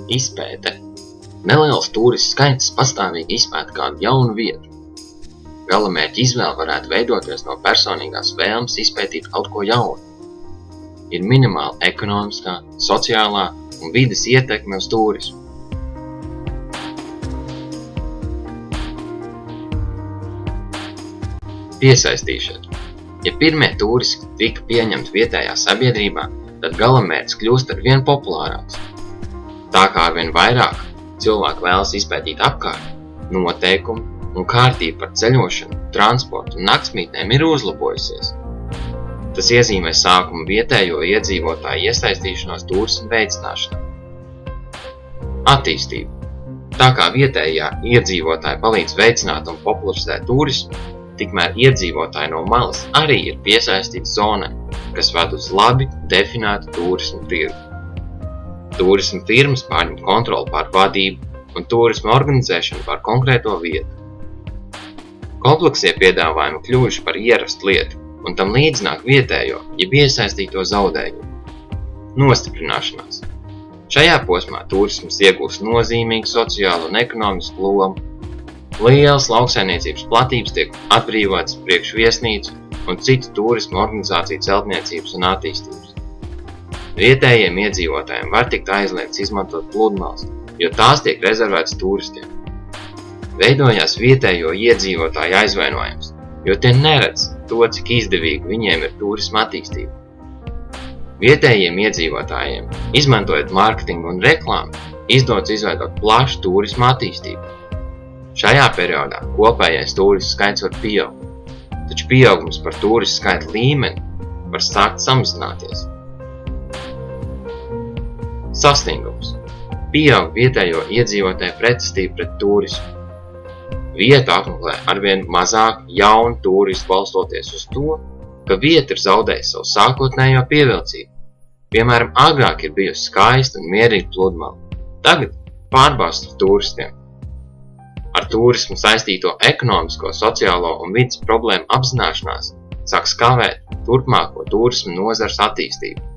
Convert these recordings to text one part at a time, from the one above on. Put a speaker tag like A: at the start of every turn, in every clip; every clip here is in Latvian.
A: Izpēte. Neliels turistu skaits pastāvīgi izpēta kādu jaunu vietu. Galamērķa izvēle varētu veidoties no personīgās vēlmes izpētīt kaut ko jaunu. Ir minimāla ekonomiskā, sociālā un vides ietekme uz turismu. Piesaistīšana. Ja pirmie turisti tika pieņemti vietējā sabiedrībā, tad galamērķis kļūst arvien populārāks. Tā kā arvien vairāk cilvēku vēlas izpētīt apkārt, noteikumi un kārtība par ceļošanu, transportu un naktsmītnēm ir uzlabojusies. Tas iezīmē sākumu vietējo iedzīvotāju iesaistīšanos turismu veicināšanā. Attīstība. Tā kā vietējā iedzīvotāji palīdz veicināt un popularizēt turismu, tikmēr iedzīvotāji no malas arī ir piesaistīti zonai, kas ved uz labi definētu turismu tirgu. Turisma firmas pārņem kontroli pār vadību un turisma organizēšanu pār konkrēto vietu. Kompleksie piedāvājumi kļuvuši par ierastu lietu, un tam līdzināk vietējo, jeb iesaistīto zaudējumu. Nostiprināšanās. Šajā posmā turisms iegūst nozīmīgu sociālu un ekonomisku lomu. Lielas lauksaimniecības platības tiek atbrīvotas priekš viesnīcu un citu turismu organizāciju celtniecības un attīstības. Vietējiem iedzīvotājiem var tikt aizliegts izmantot pludmales, jo tās tiek rezervētas turistiem. Veidojās vietējo iedzīvotāju aizvainojums, jo tie neredz to, cik izdevīgi viņiem ir turisma attīstība. Vietējiem iedzīvotājiem, izmantojot mārketingu un reklāmu, izdodas izveidot plašu turisma attīstību. Šajā periodā kopējais turistu skaits var pieaugt, taču pieaugums par turistu skaita līmeni var sākt samazināties. Sasniegums. Pieaug vietējo iedzīvotāju pretestību pret turismu. Vietu apmeklē arvien mazāk jaunu turistu balstoties uz to, ka vieta ir zaudējusi savu sākotnējo pievilcību. Piemēram, agrāk ir bijusi skaista un mierīga pludmale. Tagad pārbāzta turistiem. Ar turismu saistīto ekonomisko, sociālo un vides problēmu apzināšanās sāk skavēt turpmāko turismu nozares attīstību.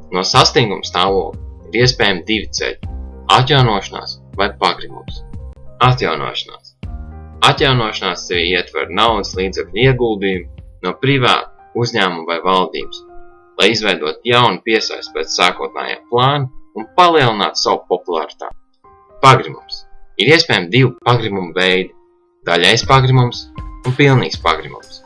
A: No sastinguma stāvokļa ir iespējami divi ceļi – atjaunošanās vai pagrimums. Atjaunošanās. Atjaunošanās sevi ietver naudas līdzekļu ieguldījumu no privāta uzņēmuma vai valdības, lai izveidot jaunu piesaisti pēc sākotnējā plāna un palielinātu savu popularitāti. Pagrimums. Ir iespējami divi pagrimumu veidi – daļais pagrimums un pilnīgs pagrimums.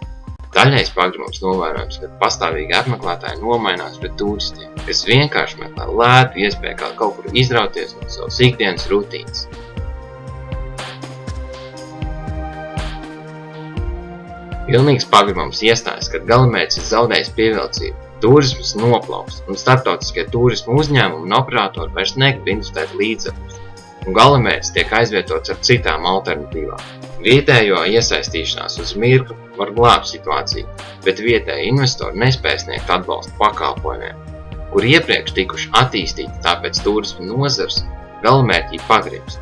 A: Daļais pagrimums novērojams, kad pastāvīgi apmeklētāji nomainās pret turistiem, kas vienkārši meklē lētu iespēju kā kaut kur izrauties no savas ikdienas rutīnas. Pilnīgs pagrimums iestājas, kad galamērķis ir zaudējis pievilcību, turisms noplaukst un starptautiskie turismu uzņēmumi un operatori vairs negrib investēt līdzekļus, un galamērķis tiek aizvietots ar citām alternatīvām. Vietējo iesaistīšanās uz mirkli var glābt situāciju, bet vietēji investori nespēj sniegt atbalstu pakalpojumiem, kur iepriekš tikuši attīstīti, tāpēc turisma nozars galamērķī pagrimst.